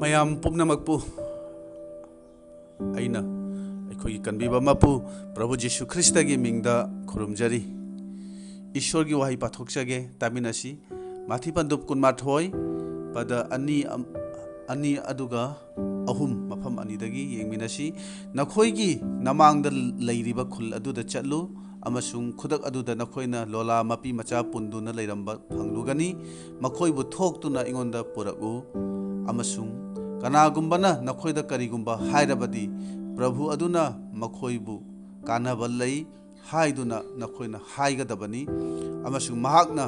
ꯃꯌꯥꯝ ꯄꯨꯝꯅꯃꯛꯄꯨ ꯑꯩꯅ ꯑꯩꯈꯣꯏꯒꯤ ꯀꯟꯕꯤꯕ ꯃꯄꯨ ꯄ꯭ꯔꯚꯨ ꯖꯤꯁꯨ ꯈ꯭ꯔꯤꯁꯇꯒꯤ ꯃꯤꯡꯗ ꯈꯨꯔꯨꯝꯖꯔꯤ ꯏꯁꯣꯔꯒꯤ ꯋꯥꯍꯩ ꯄꯥꯊꯣꯛꯆꯒꯦ ꯇꯥꯃꯤꯟꯅꯁꯤ ꯃꯥꯊꯤ ꯄꯟꯗꯨꯞ 12 ꯄꯗ 2 ꯑꯗꯨꯒ 3 ꯃꯐꯝ ꯑꯅꯤꯗꯒꯤ ꯌꯦꯡꯃꯤꯟꯅꯁꯤ ꯅꯈꯣꯏꯒꯤ ꯅꯃꯥꯡꯗ ꯂꯩꯔꯤꯕ ꯈꯨꯜ ꯑꯗꯨꯗ ꯆꯠꯂꯨ ꯑꯃꯁꯨꯡ ꯈꯨꯗꯛ ꯑꯗꯨꯗ ꯅꯈꯣꯏꯅ ꯂꯣꯂꯥ ꯃꯄꯤ ꯃꯆꯥ ꯄꯨꯟꯗꯨꯅ ꯂꯩꯔꯝꯕ ꯐꯪꯂꯨꯒꯅꯤ ꯃꯈꯣꯏꯕꯨ ꯊꯣꯛꯇꯨꯅ ꯑꯩꯉꯣꯟꯗ ꯄꯨꯔꯛꯎ ꯑꯃꯁꯨꯡ ꯀꯅꯥꯒꯨꯝꯕꯅ ꯅꯈꯣꯏꯗ ꯀꯔꯤꯒꯨꯝꯕ ꯍꯥꯏꯔꯕꯗꯤ ꯄ꯭ꯔꯚꯨ ꯑꯗꯨꯅ ꯃꯈꯣꯏꯕꯨ ꯀꯥꯟꯅꯕ ꯂꯩ ꯍꯥꯏꯗꯨꯅ ꯅꯈꯣꯏꯅ ꯍꯥꯏꯒꯗꯕꯅꯤ ꯑꯃꯁꯨꯡ ꯃꯍꯥꯛꯅ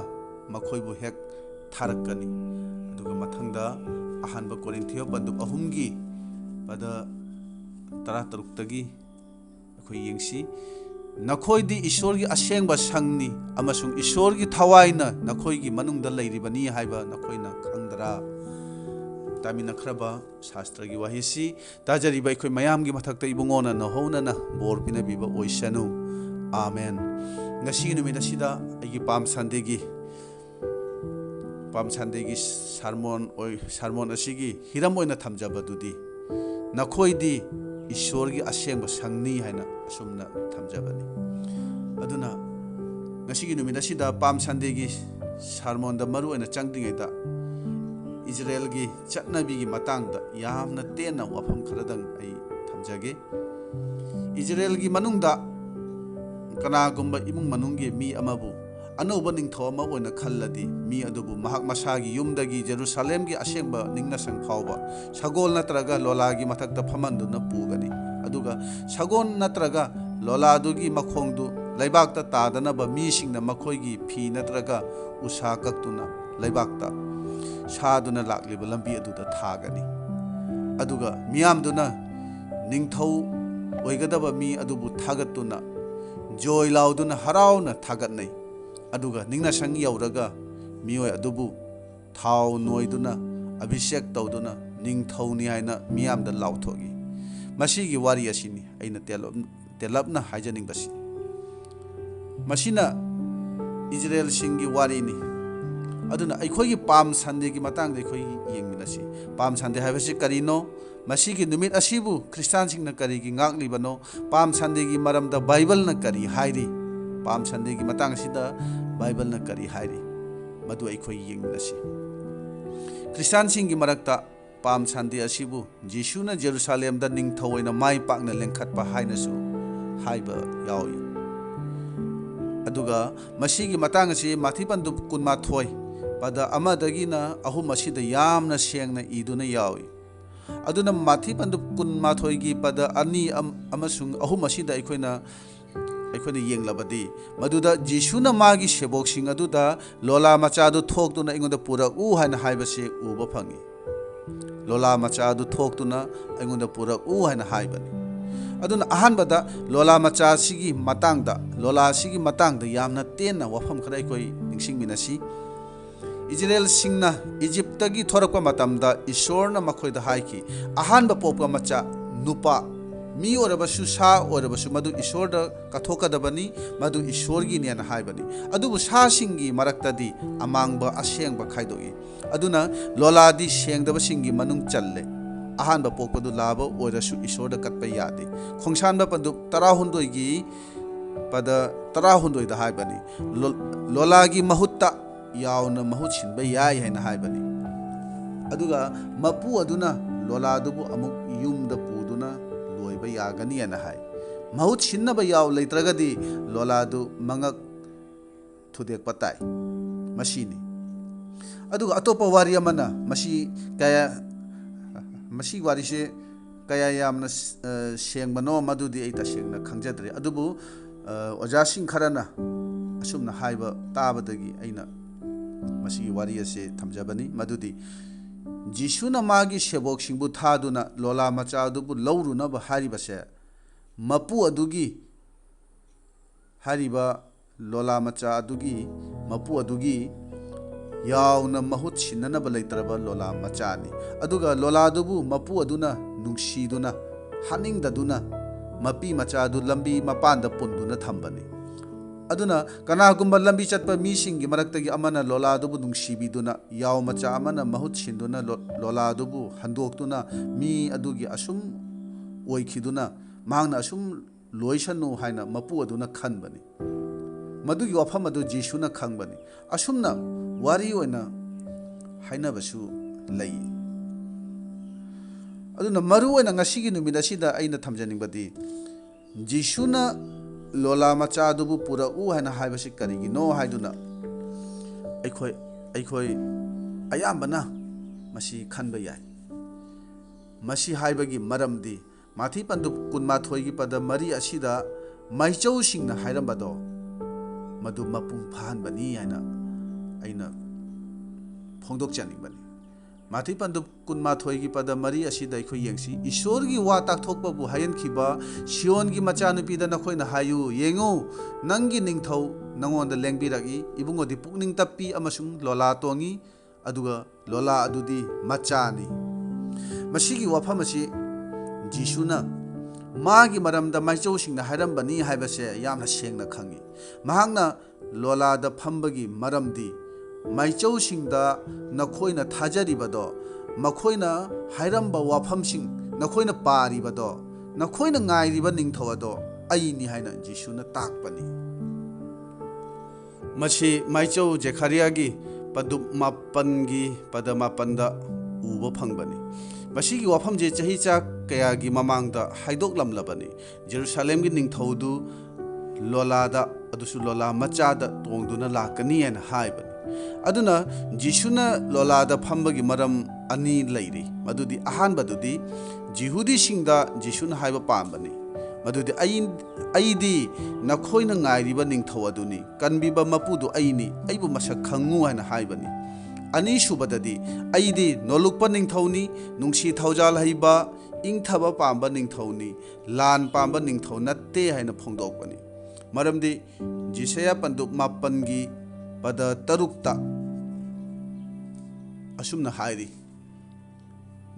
ꯃꯈꯣꯏꯕꯨ ꯍꯦꯛ ꯊꯥꯔꯛꯀꯅꯤ ꯑꯗꯨꯒ ꯃꯊꯪꯗ ꯑꯍꯥꯟꯕ ꯀꯣꯔꯤꯟꯊꯤꯌ ꯄꯟꯗꯨꯞ 3ꯒꯤ ꯄꯗ 13ꯇꯒꯤ ꯑꯩꯈꯣꯏ ꯌꯦꯡꯁꯤ ꯅꯈꯣꯏꯗꯤ ꯏꯁꯣꯔꯒꯤ ꯑꯁꯦꯡꯕ ꯁꯪꯅꯤ ꯑꯃꯁꯨꯡ ꯏꯁꯣꯔꯒꯤ ꯊꯋꯥꯏꯅ ꯅꯈꯣꯏꯒꯤ ꯃꯅꯨꯡꯗ ꯂꯩꯔꯤꯕꯅꯤ ꯍꯥꯏꯕ ꯅꯈꯣꯏꯅ ꯈꯪꯗ꯭ꯔꯥ ꯇꯥꯃꯤꯟꯅꯈ꯭ꯔꯕ ꯁꯥꯁꯇ꯭ꯔꯒꯤ ꯋꯥꯍꯩꯁꯤ ꯇꯥꯖꯔꯤꯕ ꯑꯩꯈꯣꯏ ꯃꯌꯥꯝꯒꯤ ꯃꯊꯛꯇ ꯏꯕꯨꯡꯉꯣꯅ ꯅꯧꯍꯧꯅꯅ ꯕꯣꯔ ꯄꯤꯅꯕꯤꯕ ꯑꯣꯏꯁꯅꯨ ꯑꯥꯃꯦꯟ ꯉꯁꯤꯒꯤ ꯅꯨꯃꯤꯠ ꯑꯁꯤꯗ ꯑꯩꯒꯤ ꯄꯥꯝ ꯁꯟꯗꯦꯒꯤ ꯁꯔꯃꯣꯟ ꯑꯁꯤꯒꯤ ꯍꯤꯔꯝ ꯑꯣꯏꯅ ꯊꯝꯖꯕꯗꯨꯗꯤ ꯅꯈꯣꯏꯗꯤ ꯏꯁꯣꯔꯒꯤ ꯑꯁꯦꯡꯕ ꯁꯪꯅꯤ ꯍꯥꯏꯅ ꯑꯁꯨꯝꯅ ꯊꯝꯖꯕꯅꯤ ꯑꯗꯨꯅ ꯉꯁꯤꯒꯤ ꯅꯨꯃꯤꯠ ꯑꯁꯤꯗ ꯄꯥꯝ ꯁꯟꯗꯦꯒꯤ ꯁꯔꯃꯣꯟꯗ ꯃꯔꯨ ꯑꯣꯏꯅ ꯆꯪꯗ꯭ꯔꯤꯉꯩꯗ 이스라엘ꯒꯤ ꯆꯠꯅꯕꯤꯒꯤ ꯃꯇꯥꯡꯗ ꯌꯥꯝꯅ ꯇꯦꯟꯅ ꯋꯥꯐꯝ ꯈꯔꯗꯪ ꯑꯩ ꯊꯝꯖꯒꯦ 이스라엘ꯒꯤ ꯃꯅꯨꯡꯗ ꯀꯅꯥꯒꯨꯝꯕ ꯏꯃꯨꯡ ꯃꯅꯨꯡꯒꯤ ꯃꯤ ꯑꯃꯕꯨ ꯑꯅꯧꯕ ꯅꯤꯡꯊꯧ ꯑꯃ ꯑꯣꯏꯅ ꯈꯜꯂꯗꯤ ꯃꯤ ꯑꯗꯨꯕꯨ ꯃꯍꯥꯛ ꯃꯁꯥꯒꯤ ꯌꯨꯝꯗꯒꯤ ꯖꯦꯔꯨꯁꯥꯂꯦꯝꯒꯤ ꯑꯁꯦꯡꯕ ꯅꯤꯡꯅꯁꯪ ꯐꯥꯎꯕ ꯁꯒꯣꯜ ꯅꯠꯇ꯭ꯔꯒ ꯂꯣꯂꯥꯒꯤ ꯃꯊꯛꯇ ꯐꯝꯍꯟꯗꯨꯅ ꯄꯨꯒꯅꯤ ꯑꯗꯨꯒ ꯁꯒꯣꯜ ꯅꯠꯇ꯭ꯔꯒ ꯂꯣꯂꯥꯗꯨꯒꯤ ꯃꯈꯣꯡꯗꯨ ꯂꯩꯕꯥꯛꯇ ꯇꯥꯗꯅꯕ ꯃꯤꯁꯤꯡꯅ ꯃꯈꯣꯏꯒꯤ ꯐꯤ ꯅꯠꯇ꯭ꯔꯒ ꯎꯁꯥ ꯀꯛꯇꯨꯅ ꯂꯩꯕꯥꯛꯇ ꯁꯥꯗꯨꯅ ꯂꯥꯛꯂꯤꯕ ꯂꯝꯕꯤ ꯑꯗꯨꯗ ꯊꯥꯒꯅꯤ ꯑꯗꯨꯒ ꯃꯤꯌꯥꯝꯗꯨꯅ ꯅꯤꯡꯊꯧ ꯑꯣꯏꯒꯗꯕ ꯃꯤ ꯑꯗꯨꯕꯨ ꯊꯥꯒꯠꯇꯨꯅ ꯖꯣꯏ ꯂꯥꯎꯗꯨꯅ ꯍꯔꯥꯎꯅ ꯊꯥꯒꯠꯅꯩ ꯑꯗꯨꯒ ꯅꯤꯡꯅꯁꯪ ꯌꯧꯔꯒ ꯃꯤꯑꯣꯏ ꯑꯗꯨꯕꯨ ꯊꯥꯎ ꯅꯣꯏꯗꯨꯅ ꯑꯚꯤꯁꯦꯛ ꯇꯧꯗꯨꯅ ꯅꯤꯡꯊꯧꯅꯤ ꯍꯥꯏꯅ ꯃꯤꯌꯥꯝꯗ ꯂꯥꯎꯊꯣꯛꯏ ꯃꯁꯤꯒꯤ ꯋꯥꯔꯤ ꯑꯁꯤꯅꯤ ꯑꯩꯅ ꯇꯦꯜꯂꯞꯅ ꯍꯥꯏꯖꯅꯤꯡꯕꯁꯤ ꯃꯁꯤꯅ 이스라엘ꯁꯤꯡꯒꯤ ꯋꯥꯔꯤꯅꯤ ꯑꯗꯨꯅ ꯑꯩꯈꯣꯏꯒꯤ ꯄꯥꯝ ꯁꯟꯗꯦꯒꯤ ꯃꯇꯥꯡꯗ ꯑꯩꯈꯣꯏ ꯌꯦꯡꯃꯤꯟꯅꯁꯤ ꯄꯥꯝ ꯁꯟꯗꯦ ꯍꯥꯏꯕꯁꯤ ꯀꯔꯤꯅꯣ ꯃꯁꯤꯒꯤ ꯅꯨꯃꯤꯠ ꯑꯁꯤꯕꯨ ꯈ꯭ꯔꯤꯁꯇꯥꯟꯁꯤꯡꯅ ꯀꯔꯤꯒꯤ ꯉꯥꯛꯂꯤꯕꯅꯣ ꯄꯥꯝ ꯁꯟꯗꯦꯒꯤ ꯃꯔꯝꯗ ꯕꯥꯏꯕꯜꯅ ꯀꯔꯤ ꯍꯥꯏꯔꯤ ꯄꯥꯝ ꯁꯟꯗꯦꯒꯤ ꯃꯇꯥꯡ ꯑꯁꯤꯗ ꯕꯥꯏꯕꯜꯅ ꯀꯔꯤ ꯍꯥꯏꯔꯤ ꯃꯗꯨ ꯑꯩꯈꯣꯏ ꯌꯦꯡꯃꯤꯟꯅꯁꯤ ꯈ꯭ꯔꯤꯁꯇꯥꯟꯁꯤꯡꯒꯤ ꯃꯔꯛꯇ ꯄꯥꯝ ꯁꯟꯗꯦ ꯑꯁꯤꯕꯨ ꯖꯤꯁꯨꯅ ꯖꯦꯔꯨꯁꯥꯂꯦꯝꯗ ꯅꯤꯡꯊꯧ ꯑꯣꯏꯅ ꯃꯥꯏ ꯄꯥꯛꯅ ꯂꯦꯡꯈꯠꯄ ꯍꯥꯏꯅꯁꯨ ꯍꯥꯏꯕ ꯌꯥꯎꯏ ꯑꯗꯨꯒ ꯃꯁꯤꯒꯤ ꯃꯇꯥꯡ ꯑꯁꯤ ꯃꯥꯊꯤ ꯄꯟꯗꯨꯞ 12 ꯄꯗ 1ꯗꯒꯤꯅ 3 ꯑꯁꯤꯗ ꯌꯥꯝꯅ ꯁꯦꯡꯅ ꯏꯗꯨꯅ ꯌꯥꯎꯏ ꯑꯗꯨꯅ ꯃꯥꯊꯤ ꯄꯟꯗꯨꯞ 12ꯒꯤ ꯄꯗ 2 ꯑꯃꯁꯨꯡ 3 ꯑꯁꯤꯗ ꯑꯩꯈꯣꯏꯅ ꯌꯦꯡꯂꯕꯗꯤ ꯃꯗꯨꯗ ꯖꯤꯁꯨꯅ ꯃꯥꯒꯤ ꯁꯦꯕꯣꯛꯁꯤꯡ ꯑꯗꯨꯗ ꯂꯣꯂꯥ ꯃꯆꯥꯗꯨ ꯊꯣꯛꯇꯨꯅ ꯑꯩꯉꯣꯟꯗ ꯄꯨꯔꯛꯎ ꯍꯥꯏꯅ ꯍꯥꯏꯕꯁꯤ ꯎꯕ ꯐꯪꯏ ꯂꯣꯂꯥ ꯃꯆꯥꯗꯨ ꯊꯣꯛꯇꯨꯅ ꯑꯩꯉꯣꯟꯗ ꯄꯨꯔꯛꯎ ꯍꯥꯏꯅ ꯍꯥꯏꯕꯅꯤ ꯑꯗꯨꯅ ꯑꯍꯥꯟꯕꯗ ꯂꯣꯂꯥ ꯃꯆꯥꯁꯤꯒꯤ ꯃꯇꯥꯡꯗ ꯌꯥꯝꯅ ꯇꯦꯟꯅ ꯋꯥꯐꯝ ꯈꯔ ꯑꯩꯈꯣꯏ ꯅꯤꯡꯁꯤꯡꯃꯤꯟꯅꯁꯤ 이스라엘ꯁꯤꯡꯅ 이집ꯇꯒꯤ ꯊꯣꯔꯛꯄ ꯃꯇꯝꯗ ꯏꯁꯣꯔꯅ ꯃꯈꯣꯏꯗ ꯍꯥꯏꯈꯤ ꯑꯍꯥꯟꯕ ꯄꯣꯛꯄ ꯃꯆꯥ ꯅꯨꯄꯥ ꯃꯤ ꯑꯣꯏꯔꯕꯁꯨ ꯁꯥ ꯑꯣꯏꯔꯕꯁꯨ ꯃꯗꯨ ꯏꯁꯣꯔꯗ ꯀꯠꯊꯣꯛꯀꯗꯕꯅꯤ ꯃꯗꯨ ꯏꯁꯣꯔꯒꯤꯅꯦꯅ ꯍꯥꯏꯕꯅꯤ ꯑꯗꯨꯕꯨ ꯁꯥꯁꯤꯡꯒꯤ ꯃꯔꯛꯇꯗꯤ ꯑꯃꯥꯡꯕ ꯑꯁꯦꯡꯕ ꯈꯥꯏꯗꯣꯛꯏ ꯑꯗꯨꯅ ꯂꯣꯂꯥꯗꯤ ꯁꯦꯡꯗꯕꯁꯤꯡꯒꯤ ꯃꯅꯨꯡ ꯆꯜꯂꯦ ꯑꯍꯥꯟꯕ ꯄꯣꯛꯄꯗꯨ ꯂꯥꯕ ꯑꯣꯏꯔꯁꯨ ꯏꯁꯣꯔꯗ ꯀꯠꯄ ꯌꯥꯗꯦ ꯈꯣꯡꯁꯥꯟꯕ ꯄꯟꯗꯨꯞ 18ꯒꯤ ꯄꯗ 18ꯗ ꯍꯥꯏꯕꯅꯤ ꯂꯣꯂꯥꯒꯤ ꯃꯍꯨꯠꯇ ꯌꯥꯎꯅ ꯃꯍꯨꯠ ꯁꯤꯟꯕ ꯌꯥꯏ ꯍꯥꯏꯅ ꯍꯥꯏꯕꯅꯤ ꯑꯗꯨꯒ ꯃꯄꯨ ꯑꯗꯨꯅ ꯂꯣꯂꯥꯗꯨꯕꯨ ꯑꯃꯨꯛ ꯌꯨꯝꯗ ꯄꯨꯗꯨꯅ ꯂꯣꯏꯕ ꯌꯥꯒꯅꯤ ꯍꯥꯏꯅ ꯍꯥꯏ ꯃꯍꯨꯠ ꯁꯤꯟꯅꯕ ꯌꯥꯎ ꯂꯩꯇ꯭ꯔꯒꯗꯤ ꯂꯣꯂꯥꯗꯨ ꯃꯉꯛ ꯊꯨꯗꯦꯛꯄ ꯇꯥꯏ ꯃꯁꯤꯅꯤ ꯑꯗꯨꯒ ꯑꯇꯣꯞꯄ ꯋꯥꯔꯤ ꯑꯃꯅ ꯃꯁꯤ ꯋꯥꯔꯤꯁꯦ ꯀꯌꯥ ꯌꯥꯝꯅ ꯁꯦꯡꯕꯅꯣ ꯃꯗꯨꯗꯤ ꯑꯩ ꯇꯁꯦꯡꯅ ꯈꯪꯖꯗ꯭ꯔꯦ ꯑꯗꯨꯕꯨ ꯑꯣꯖꯥꯁꯤꯡ ꯈꯔꯅ ꯑꯁꯨꯝꯅ ꯍꯥꯏꯕ ꯇꯥꯕꯗꯒꯤ ꯑꯩꯅ ꯃꯁꯤꯒꯤ ꯋꯥꯔꯤ ꯑꯁꯤ ꯊꯝꯖꯕꯅꯤ ꯃꯗꯨꯗꯤ ꯖꯤꯁꯨꯅ ꯃꯥꯒꯤ ꯁꯦꯕꯣꯛꯁꯤꯡꯕꯨ ꯊꯥꯗꯨꯅ ꯂꯣꯂꯥ ꯃꯆꯥ ꯑꯗꯨꯕꯨ ꯂꯧꯔꯨꯅꯕ ꯍꯥꯏꯔꯤꯕꯁꯦ ꯃꯄꯨ ꯑꯗꯨꯒꯤ ꯍꯥꯏꯔꯤꯕ ꯂꯣꯂꯥ ꯃꯆꯥ ꯑꯗꯨꯒꯤ ꯃꯄꯨ ꯑꯗꯨꯒꯤ ꯌꯥꯎꯅ ꯃꯍꯨꯠ ꯁꯤꯟꯅꯅꯕ ꯂꯩꯇ꯭ꯔꯕ ꯂꯣꯂꯥ ꯃꯆꯥꯅꯤ ꯑꯗꯨꯒ ꯂꯣꯂꯥꯗꯨꯕꯨ ꯃꯄꯨ ꯑꯗꯨꯅ ꯅꯨꯡꯁꯤꯗꯨꯅ ꯍꯥꯠꯅꯤꯡꯗꯗꯨꯅ ꯃꯄꯤ ꯃꯆꯥꯗꯨ ꯂꯝꯕꯤ ꯃꯄꯥꯟꯗ ꯄꯨꯟꯗꯨꯅ ꯊꯝꯕꯅꯤ aduna kanagumba lambi chatpa misingi maraktagi amana lola dubu nungsibiduna yaw macha amana mahut sinduna lola dubu handoktuna mi adugi asum oikhiduna mahangna asum loisanu haina mapu aduna khanbani madugi wafam adu jisuna khangbani asumna wari oina haina basu lei aduna maru oina ngasigi numida sida aina thamjaningbadi jisuna lola macha dubu pura u haina haibasi karigino haiduna aikhoi ayambana masi khanba yai masi haibagi maramdi mathi pandu kunmathoi gi pada mari asida maichau singna hairambado madu mapung phan bani haina aina phongdok chani bani mathi pandu kunmathoi gi pada mari asida aikhoi yengsi ishor gi wa tak thokpa bu hayen khiba sion gi macha nupi da nakhoi na hayu yengu nangi ningthau nangon da lengbiragi ibungo di pukning tappi amasung lola tongi aduga lola adudi macha ni masigi wafam asi jisuna magi maramda maichau singna hairambani haibase yamna sengna khangi mahangna lola da phambagi maramdi maichau singda nakhoina thajaribado makhoina hairamba wafamsing nakhoina paribado nakhoina ngairiba ningthawado aini haina jisuna takpani machi maichau jekhariagi padu mapangi padamapanda uba phangbani masigi wafam je chahi cha kaya gi mamangda haidok lamlabani Jerusalem gi ningthaudu lola da adusu lola macha da tongduna lakani en haibani aduna jisuna lola da phambagi maram ani leiri madudi ahan badudi jihudi singda jisuna haiba pambani madudi aidi nakhoina ngairiba ningthau aduni kanbiba mapudu aini aibu masak khangu hana haibani ani subadadi aidi nolukpa ningthauni nungsi thaujal haiba ingthaba pamba ningthauni lan pamba ningthau natte haina phongdokpani maramdi jisaya panduk mapangi pada tarukta asumna hairi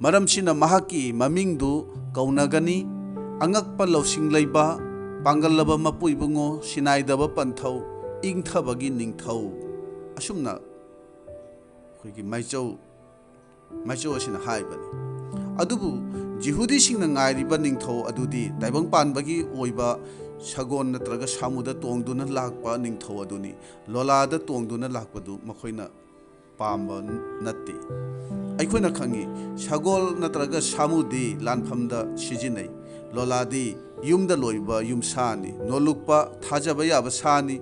maramsina mahaki mamingdu kaunagani angakpa lausing leiba pangalaba mapuibungo sinaidaba panthau ingthabagi ningthau asumna khoi maichau asina haibani adubu jihudi singna ngairiba ningthau adudi taibang panbagi oiba sagon natraga samuda tongduna lakpa ningthau aduni lolada tongduna lakpadu makhoina pamba natte aikhoina khangi sagol natraga samudi lanphamda sijinai loladi yumda loiba yumsani nolukpa thajaba yaba sani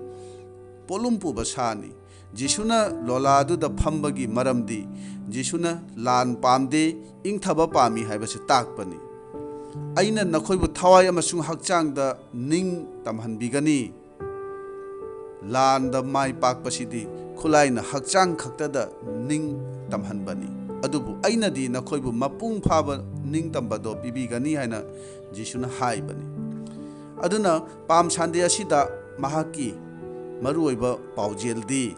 polumpu basani jisuna loladu da phambagi maramdi jisuna lan pamde ingthaba pami haibase takpani aina nakhoibu thawai amasung hakchangda ning tamhanbigani lan da mai pakpasidi khulaina hakchang khaktada ning tamhanbani adubu aina di nakhoibu mapung phaba ning tambado pibigani haina jisuna haibani aduna pam sande asida mahaki maruoiba paujeldi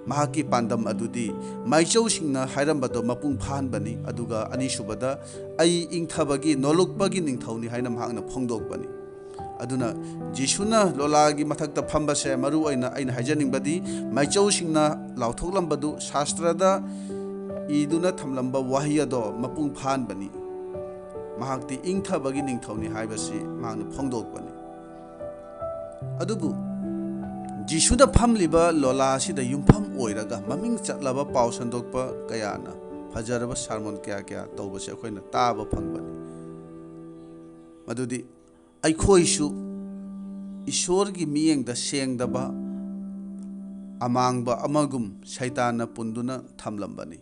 mahaki pandam adudi maichau singna hairambado mapung phanbani aduga anisubada ai ingthabagi nolukpagi ningthauni haina mahangna phongdokbani aduna jisuna lolagi mathakta phambase maru aina haijaningbadi maichau singna lauthokhlambadu shastrada iduna thamlamba wahiyado mapung phanbani mahakti ingthabagi ningthauni haibasi mahangna phongdokbani adubu jisuda phamliba lola sida yumpham oiraga maming chatlaba paw sandokpa kayana fajaraba sarmon kya tawbase akoina taba phangbani madudi aikhoisu ishorgi miyengda sengdaba amangba amagum shaitana punduna thamlambani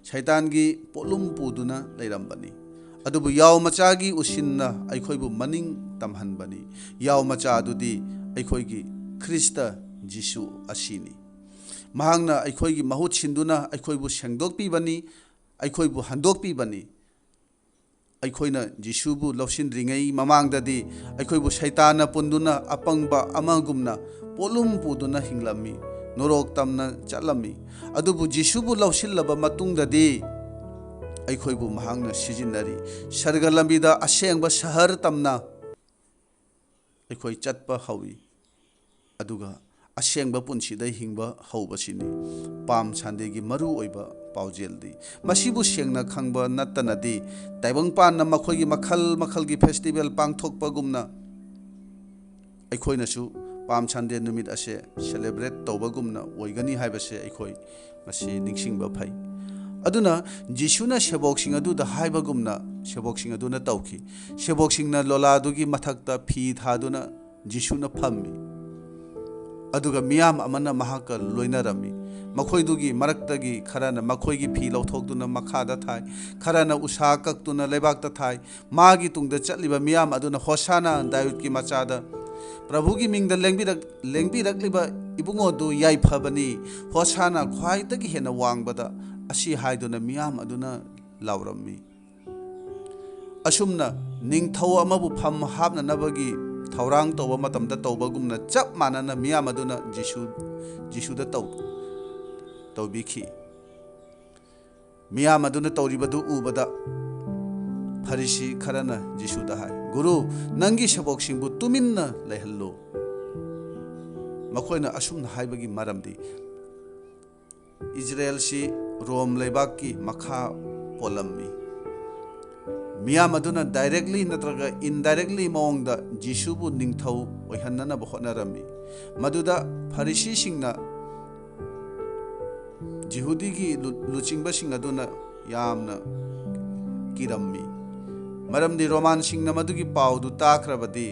shaitangi polum puduna leirambani adubu yaw machagi usinna aikhoibu maning tamhanbani yaw macha adudi aikhoigi Krista Jisu asini mahangna aikhoigi mahut sinduna aikhoibu sengdokpi bani aikhoibu handokpi bani aikhoina Jisubu lawsin ringai mamangdadi aikhoibu shaitana punduna apangba amagumna polum puduna hinglami norok tamna chalami adubu Jisubu lawsillaba matungdadi aikhoibu mahangna sijinari sargalambida asengba sahar tamna aikhoi chatpa hawi aduga ꯑꯁꯦꯡꯕ ꯄꯨꯟꯁꯤꯗ ꯍꯤꯡꯕ ꯍꯧꯕꯁꯤꯅꯤ ꯄꯥꯝ ꯁꯟꯗꯦꯒꯤ ꯃꯔꯨ ꯑꯣꯏꯕ ꯄꯥꯎꯖꯦꯜꯗꯤ ꯃꯁꯤꯕꯨ ꯁꯦꯡꯅ ꯈꯪꯕ ꯅꯠꯇꯅꯗꯤ ꯇꯥꯏꯕꯪꯄꯥꯟꯅ ꯃꯈꯣꯏꯒꯤ ꯃꯈꯜ ꯃꯈꯜꯒꯤ ꯐꯦꯁꯇꯤꯚꯦꯜ ꯄꯥꯡꯊꯣꯛꯄꯒꯨꯝꯅ ꯑꯩꯈꯣꯏꯅꯁꯨ ꯄꯥꯝ ꯁꯟꯗꯦ ꯅꯨꯃꯤꯠ ꯑꯁꯦ ꯁꯦꯂꯦꯕ꯭ꯔꯦꯠ ꯇꯧꯕꯒꯨꯝꯅ ꯑꯣꯏꯒꯅꯤ ꯍꯥꯏꯕꯁꯦ ꯑꯩꯈꯣꯏ ꯃꯁꯤ ꯅꯤꯡꯁꯤꯡꯕ ꯐꯩ ꯑꯗꯨꯅ ꯖꯤꯁꯨꯅ ꯁꯦꯕꯣꯛꯁꯤꯡ ꯑꯗꯨꯗ ꯍꯥꯏꯕꯒꯨꯝꯅ ꯁꯦꯕꯣꯛꯁꯤꯡ ꯑꯗꯨꯅ ꯇꯧꯈꯤ ꯁꯦꯕꯣꯛꯁꯤꯡꯅ ꯂꯣꯂꯥꯗꯨꯒꯤ ꯃꯊꯛꯇ ꯐꯤ ꯊꯥꯗꯨꯅ ꯖꯤꯁꯨꯅ ꯐꯝꯃꯤ ꯑꯗꯨꯒ ꯃꯤꯌꯥꯝ ꯑꯃꯅ ꯃꯍꯥꯛꯀ ꯂꯣꯏꯅꯔꯝꯃꯤ ꯃꯈꯣꯏꯗꯨꯒꯤ ꯃꯔꯛꯇꯒꯤ ꯈꯔꯅ ꯃꯈꯣꯏꯒꯤ ꯐꯤ ꯂꯧꯊꯣꯛꯇꯨꯅ ꯃꯈꯥꯗ ꯊꯥꯏ ꯈꯔꯅ ꯎꯁꯥ ꯀꯛꯇꯨꯅ ꯂꯩꯕꯥꯛꯇ ꯊꯥꯏ ꯃꯥꯒꯤ ꯇꯨꯡꯗ ꯆꯠꯂꯤꯕ ꯃꯤꯌꯥꯝ ꯑꯗꯨꯅ ꯍꯣꯁꯥꯅꯥ ꯗꯥꯋꯤꯗꯀꯤ ꯃꯆꯥꯗ ꯄ꯭ꯔꯚꯨꯒꯤ ꯃꯤꯡꯗ ꯂꯦꯡꯕꯤꯔꯛꯂꯤꯕ ꯏꯕꯨꯡꯉꯣꯗꯨ ꯌꯥꯏꯐꯕꯅꯤ ꯍꯣꯁꯥꯅꯥ ꯈ꯭ꯋꯥꯏꯗꯒꯤ ꯍꯦꯟꯅ ꯋꯥꯡꯕꯗ ꯑꯁꯤ ꯍꯥꯏꯗꯨꯅ ꯃꯤꯌꯥꯝ ꯑꯗꯨꯅ ꯂꯥꯎꯔꯝꯃꯤ ꯑꯁꯨꯝꯅ ꯅꯤꯡꯊꯧ ꯑꯃꯕꯨ ꯐꯝ ꯍꯥꯞꯅꯅꯕꯒꯤ ꯊꯧꯔꯥꯡ ꯇꯧꯕ ꯃꯇꯝꯗ ꯇꯧꯕꯒꯨꯝꯅ ꯆꯞ ꯃꯥꯟꯅꯅ ꯃꯤꯌꯥꯝ ꯑꯗꯨꯅ ꯖꯤꯁꯨꯗ ꯇꯧꯕꯤꯈꯤ ꯃꯤꯌꯥꯝ ꯑꯗꯨꯅ ꯇꯧꯔꯤꯕꯗꯨ ꯎꯕꯗ ꯐꯔꯤꯁꯤ ꯈꯔꯅ ꯖꯤꯁꯨꯗ ꯍꯥꯏ ꯒꯨꯔꯨ ꯅꯪꯒꯤ ꯁꯦꯕꯣꯛꯁꯤꯡꯕꯨ ꯇꯨꯃꯤꯟꯅ ꯂꯩꯍꯜꯂꯨ ꯃꯈꯣꯏꯅ ꯑꯁꯨꯝꯅ ꯍꯥꯏꯕꯒꯤ ꯃꯔꯝꯗꯤ ꯏꯖꯔꯦꯜꯁꯤ ꯔꯣꯝ ꯂꯩꯕꯥꯛꯀꯤ ꯃꯈꯥ ꯄꯣꯜꯂꯝꯃꯤ ꯃꯤꯌꯥꯝ ꯑꯗꯨꯅ ꯗꯥꯏꯔꯦꯛꯂꯤ ꯅꯠꯇ꯭ꯔꯒ ꯏꯟꯗꯥꯏꯔꯦꯛꯂꯤ ꯃꯑꯣꯡꯗ ꯖꯤꯁꯨꯕꯨ ꯅꯤꯡꯊꯧ ꯑꯣꯏꯍꯟꯅꯅꯕ ꯍꯣꯠꯅꯔꯝꯃꯤ ꯃꯗꯨꯗ ꯐꯔꯤꯁꯤꯁꯤꯡꯅ ꯌꯍꯨꯗꯤꯒꯤ ꯂꯨꯆꯤꯡꯕꯁꯤꯡ ꯑꯗꯨꯅ ꯌꯥꯝꯅ ꯀꯤꯔꯝꯃꯤ ꯃꯔꯝꯗꯤ ꯔꯣꯃꯥꯟꯁꯤꯡꯅ ꯃꯗꯨꯒꯤ ꯄꯥꯎꯗꯨ ꯇꯥꯈ꯭ꯔꯕꯗꯤ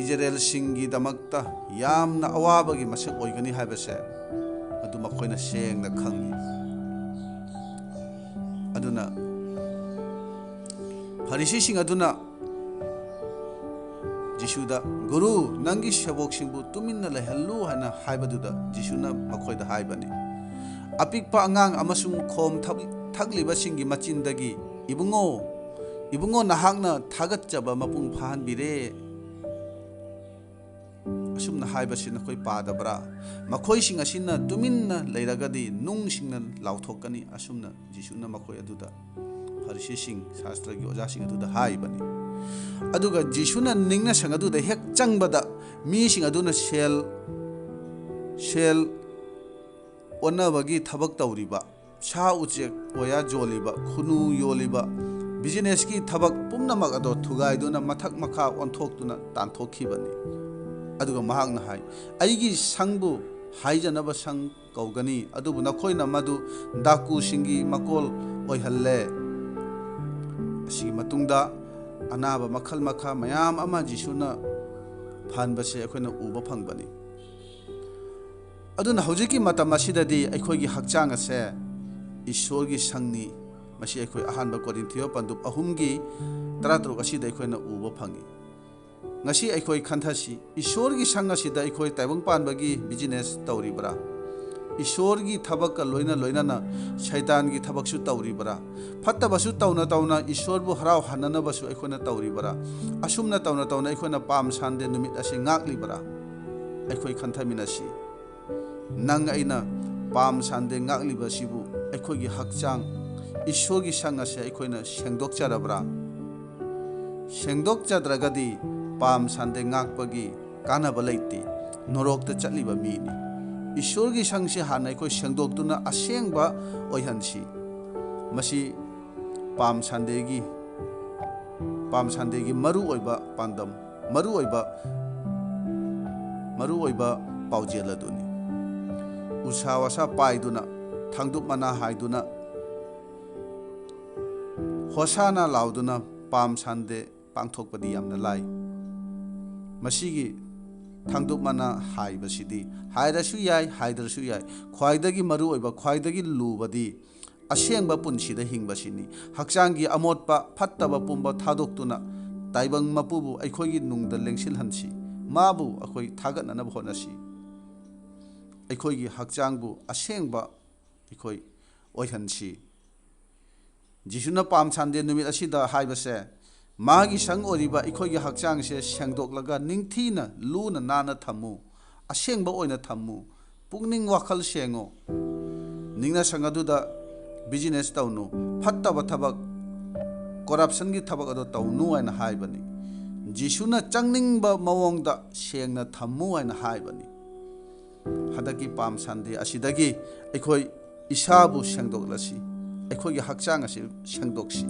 ꯏꯖꯔꯦꯜꯁꯤꯡꯒꯤꯗꯃꯛꯇ ꯌꯥꯝꯅ ꯑꯋꯥꯕꯒꯤ ꯃꯁꯛ ꯑꯣꯏꯒꯅꯤ ꯍꯥꯏꯕꯁꯦ ꯑꯗꯨ ꯃꯈꯣꯏꯅ ꯁꯦꯡꯅ ꯈꯪꯉꯤ ꯑꯗꯨꯅ ꯐꯔꯤꯁꯤꯁꯤꯡ ꯑꯗꯨꯅ ꯖꯤꯁꯨꯗ ꯒꯨꯔꯨ ꯅꯪꯒꯤ ꯁꯦꯕꯣꯛꯁꯤꯡꯕꯨ ꯇꯨꯃꯤꯟꯅ ꯂꯩꯍꯜꯂꯨ ꯍꯥꯏꯅ ꯍꯥꯏꯕꯗꯨꯗ ꯖꯤꯁꯨꯅ ꯃꯈꯣꯏꯗ ꯍꯥꯏꯕꯅꯤ ꯑꯄꯤꯛꯄ ꯑꯉꯥꯡ ꯑꯃꯁꯨꯡ ꯈꯣꯝ ꯊꯛꯂꯤꯕꯁꯤꯡꯒꯤ ꯃꯆꯤꯟꯗꯒꯤ ꯏꯕꯨꯡꯉꯣ ꯅꯍꯥꯛꯅ ꯊꯥꯒꯠꯆꯕ ꯃꯄꯨꯡ ꯐꯥꯍꯟꯕꯤꯔꯦ ꯑꯁꯨꯝꯅ ꯍꯥꯏꯕꯁꯤ ꯅꯈꯣꯏ ꯄꯥꯗꯕ꯭ꯔꯥ ꯃꯈꯣꯏꯁꯤꯡ ꯑꯁꯤꯅ ꯇꯨꯃꯤꯟꯅ ꯂꯩꯔꯒꯗꯤ ꯅꯨꯡꯁꯤꯡꯅ ꯂꯥꯎꯊꯣꯛꯀꯅꯤ ꯑꯁꯨꯝꯅ ꯖꯤꯁꯨꯅ ꯃꯈꯣꯏ ꯑꯗꯨꯗ ꯐꯔꯤꯁꯤꯁꯤꯡ ꯁꯥꯁꯇ꯭ꯔꯒꯤ ꯑꯣꯖꯥꯁꯤꯡ ꯑꯗꯨꯗ ꯍꯥꯏꯕꯅꯤ ꯑꯗꯨꯒ ꯖꯤꯁꯨꯅ ꯅꯤꯡꯅꯁꯪ ꯑꯗꯨꯗ ꯍꯦꯛ ꯆꯪꯕꯗ ꯃꯤꯁꯤꯡ ꯑꯗꯨꯅ ꯁꯦꯜ ꯑꯣꯟꯅꯕꯒꯤ ꯊꯕꯛ ꯇꯧꯔꯤꯕ ꯁꯥ ꯎꯆꯦꯛ ꯑꯣꯌꯥ ꯌꯣꯜꯂꯤꯕ ꯈꯨꯅꯨ ꯌꯣꯜꯂꯤꯕ ꯕꯤꯖꯤꯅꯦꯁꯀꯤ ꯊꯕꯛ ꯄꯨꯝꯅꯃꯛ ꯑꯗꯣ ꯊꯨꯒꯥꯏꯗꯨꯅ ꯃꯊꯛ ꯃꯈꯥ ꯑꯣꯟꯊꯣꯛꯇꯨꯅ ꯇꯥꯟꯊꯣꯛꯈꯤꯕꯅꯤ ꯑꯗꯨꯒ ꯃꯍꯥꯛꯅ ꯍꯥꯏ ꯑꯩꯒꯤ ꯁꯪꯕꯨ ꯍꯥꯏꯖꯅꯕ ꯁꯪ ꯀꯧꯒꯅꯤ ꯑꯗꯨꯕꯨ ꯅꯈꯣꯏꯅ ꯃꯗꯨ ꯗꯥꯀꯨꯁꯤꯡꯒꯤ ꯃꯀꯣꯜ ꯑꯣꯏꯍꯜꯂꯦ ꯑꯁꯤꯒꯤ ꯃꯇꯨꯡꯗ ꯑꯅꯥꯕ ꯃꯈꯜ ꯃꯈꯥ ꯃꯌꯥꯝ ꯑꯃ ꯖꯤꯁꯨꯅ ꯐꯍꯟꯕꯁꯦ ꯑꯩꯈꯣꯏꯅ ꯎꯕ ꯐꯪꯕꯅꯤ ꯑꯗꯨꯅ ꯍꯧꯖꯤꯛꯀꯤ ꯃꯇꯝ ꯑꯁꯤꯗꯗꯤ ꯑꯩꯈꯣꯏꯒꯤ ꯍꯛꯆꯥꯡ ꯑꯁꯦ ꯏꯁꯣꯔꯒꯤ ꯁꯪꯅꯤ ꯃꯁꯤ ꯑꯩꯈꯣꯏ ꯑꯍꯥꯟꯕ ꯀꯣꯔꯤꯟꯊꯤꯌꯣ ꯄꯟꯗꯨꯞ 3:13 ꯑꯁꯤꯗ ꯑꯩꯈꯣꯏꯅ ꯎꯕ ꯐꯪꯏ ꯉꯁꯤ ꯑꯩꯈꯣꯏ ꯈꯟꯊꯁꯤ ꯏꯁꯣꯔꯒꯤ ꯁꯪ ꯑꯁꯤꯗ ꯑꯩꯈꯣꯏ ꯇꯥꯏꯕꯪ ꯄꯥꯟꯕꯒꯤ ꯕꯤꯖꯤꯅꯦꯁ ꯇꯧꯔꯤꯕ꯭ꯔꯥ ꯏꯁꯣꯔꯒꯤ ꯊꯕꯛꯀ ꯂꯣꯏꯅꯅ ꯁꯩꯇꯥꯟꯒꯤ ꯊꯕꯛꯁꯨ ꯇꯧꯔꯤꯕ꯭ꯔꯥ ꯐꯠꯇꯕꯁꯨ ꯇꯧꯅ ꯏꯁꯣꯔꯕꯨ ꯍꯔꯥꯎꯍꯟꯅꯅꯕꯁꯨ ꯑꯩꯈꯣꯏꯅ ꯇꯧꯔꯤꯕ꯭ꯔꯥ ꯑꯁꯨꯝꯅ ꯇꯧꯅ ꯑꯩꯈꯣꯏꯅ ꯄꯥꯝ ꯁꯟꯗꯦ ꯅꯨꯃꯤꯠ ꯑꯁꯤ ꯉꯥꯛꯂꯤꯕ꯭ꯔꯥ ꯑꯩꯈꯣꯏ ꯈꯟꯊꯃꯤꯟꯅꯁꯤ ꯅꯪ ꯑꯩꯅ ꯄꯥꯝ ꯁꯟꯗꯦ ꯉꯥꯛꯂꯤꯕꯁꯤꯕꯨ ꯑꯩꯈꯣꯏꯒꯤ ꯍꯛꯆꯥꯡ ꯏꯁꯣꯔꯒꯤ ꯁꯪ ꯑꯁꯦ ꯑꯩꯈꯣꯏꯅ ꯁꯦꯡꯗꯣꯛꯆꯔꯕ꯭ꯔꯥ ꯁꯦꯡꯗꯣꯛꯆꯗ꯭ꯔꯒꯗꯤ ꯄꯥꯝ ꯁꯟꯗꯦ ꯉꯥꯛꯄꯒꯤ ꯀꯥꯟꯅꯕ ꯂꯩꯇꯦ ꯅꯣꯔꯣꯛꯇ ꯆꯠꯂꯤꯕ ꯃꯤꯅꯤ ꯏꯁꯣꯔꯒꯤ ꯁꯪꯁꯤ ꯍꯥꯟꯅ ꯑꯩꯈꯣꯏ ꯁꯦꯡꯗꯣꯛꯇꯨꯅ ꯑꯁꯦꯡꯕ ꯑꯣꯏꯍꯟꯁꯤ ꯃꯁꯤ ꯄꯥꯝ ꯁꯟꯗꯦꯒꯤ ꯃꯔꯨꯑꯣꯏꯕ ꯄꯥꯟꯗꯝ ꯃꯔꯨꯑꯣꯏꯕ ꯄꯥꯎꯖꯦꯜ ꯑꯗꯨꯅꯤ ꯎꯁꯥ ꯋꯥꯁꯥ ꯄꯥꯏꯗꯨꯅ ꯊꯥꯡꯗꯨꯞ ꯃꯅꯥ ꯍꯥꯏꯗꯨꯅ ꯍꯣꯁꯥꯅꯥ ꯂꯥꯎꯗꯨꯅ ꯄꯥꯝ ꯁꯟꯗꯦ ꯄꯥꯡꯊꯣꯛꯄꯗꯤ ꯌꯥꯝꯅ ꯂꯥꯏ ꯃꯁꯤꯒꯤ ꯊꯥꯡꯗꯨꯞ ꯃꯅꯥ ꯍꯥꯏꯕꯁꯤꯗꯤ ꯍꯥꯏꯔꯁꯨ ꯌꯥꯏ ꯍꯥꯏꯗ꯭ꯔꯁꯨ ꯌꯥꯏ ꯈ꯭ꯋꯥꯏꯗꯒꯤ ꯃꯔꯨꯑꯣꯏꯕ ꯈ꯭ꯋꯥꯏꯗꯒꯤ ꯂꯨꯕꯗꯤ ꯑꯁꯦꯡꯕ ꯄꯨꯟꯁꯤꯗ ꯍꯤꯡꯕꯁꯤꯅꯤ ꯍꯛꯆꯥꯡꯒꯤ ꯑꯃꯣꯠꯄ ꯐꯠꯇꯕ ꯄꯨꯝꯕ ꯊꯥꯗꯣꯛꯇꯨꯅ ꯇꯥꯏꯕꯪ ꯃꯄꯨꯕꯨ ꯑꯩꯈꯣꯏꯒꯤ ꯅꯨꯡꯗ ꯂꯦꯡꯁꯤꯜꯍꯟꯁꯤ ꯃꯥꯕꯨ ꯑꯩꯈꯣꯏ ꯊꯥꯒꯠꯅꯅꯕ ꯍꯣꯠꯅꯁꯤ ꯑꯩꯈꯣꯏꯒꯤ ꯍꯛꯆꯥꯡꯕꯨ ꯑꯁꯦꯡꯕ ꯑꯩꯈꯣꯏ ꯑꯣꯏꯍꯟꯁꯤ ꯖꯤꯁꯨꯅ ꯄꯥꯝ ꯁꯟꯗꯦ ꯅꯨꯃꯤꯠ ꯑꯁꯤꯗ ꯍꯥꯏꯕꯁꯦ ꯃꯥꯒꯤ ꯁꯪ ꯑꯣꯏꯔꯤꯕ ꯑꯩꯈꯣꯏꯒꯤ ꯍꯛꯆꯥꯡꯁꯦ ꯁꯦꯡꯗꯣꯛꯂꯒ ꯅꯤꯡꯊꯤꯅ ꯂꯨꯅ ꯅꯥꯟꯅ ꯊꯝꯃꯨ ꯑꯁꯦꯡꯕ ꯑꯣꯏꯅ ꯊꯝꯃꯨ ꯄꯨꯛꯅꯤꯡ ꯋꯥꯈꯜ ꯁꯦꯡꯉꯨ ꯅꯤꯡꯅꯁꯪ ꯑꯗꯨꯗ ꯕꯤꯖꯤꯅꯦꯁ ꯇꯧꯅꯨ ꯐꯠꯇꯕ ꯊꯕꯛ ꯀꯣꯔꯞꯁꯟꯒꯤ ꯊꯕꯛ ꯑꯗꯨ ꯇꯧꯅꯨ ꯍꯥꯏꯅ ꯍꯥꯏꯕꯅꯤ ꯖꯤꯁꯨꯅ ꯆꯪꯅꯤꯡꯕ ꯃꯑꯣꯡꯗ ꯁꯦꯡꯅ ꯊꯝꯃꯨ ꯍꯥꯏꯅ ꯍꯥꯏꯕꯅꯤ ꯍꯟꯗꯛꯀꯤ ꯄꯥꯝ ꯁꯟꯗꯦ ꯑꯁꯤꯗꯒꯤ ꯑꯩꯈꯣꯏ ꯏꯁꯥꯕꯨ ꯁꯦꯡꯗꯣꯛꯂꯁꯤ ꯑꯩꯈꯣꯏꯒꯤ ꯍꯛꯆꯥꯡ ꯑꯁꯤ ꯁꯦꯡꯗꯣꯛꯁꯤ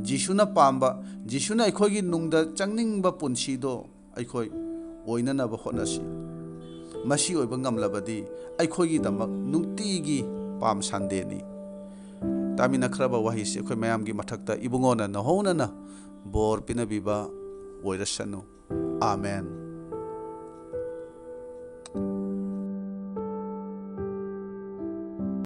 ꯖꯤꯁꯨꯅ ꯄꯥꯝꯕ ꯖꯤꯁꯨꯅ ꯑꯩꯈꯣꯏꯒꯤ ꯅꯨꯡꯗ ꯆꯪꯅꯤꯡꯕ ꯄꯨꯟꯁꯤꯗꯣ ꯑꯩꯈꯣꯏ ꯑꯣꯏꯅꯅꯕ ꯍꯣꯠꯅꯁꯤ ꯃꯁꯤ ꯑꯣꯏꯕ ꯉꯝꯂꯕꯗꯤ ꯑꯩꯈꯣꯏꯒꯤꯗꯃꯛ ꯅꯨꯡꯇꯤꯒꯤ ꯄꯥꯝ ꯁꯟꯗꯦꯅꯤ ꯇꯥꯃꯤꯟꯅꯈ꯭ꯔꯕ ꯋꯥꯍꯩꯁꯤ ꯑꯩꯈꯣꯏ ꯃꯌꯥꯝꯒꯤ ꯃꯊꯛꯇ ꯏꯕꯨꯡꯉꯣꯅ ꯅꯍꯧꯅꯅ ꯕꯣꯔ ꯄꯤꯅꯕꯤꯕ ꯑꯣꯏꯔꯁꯅꯨ ꯑꯥꯃꯦꯟ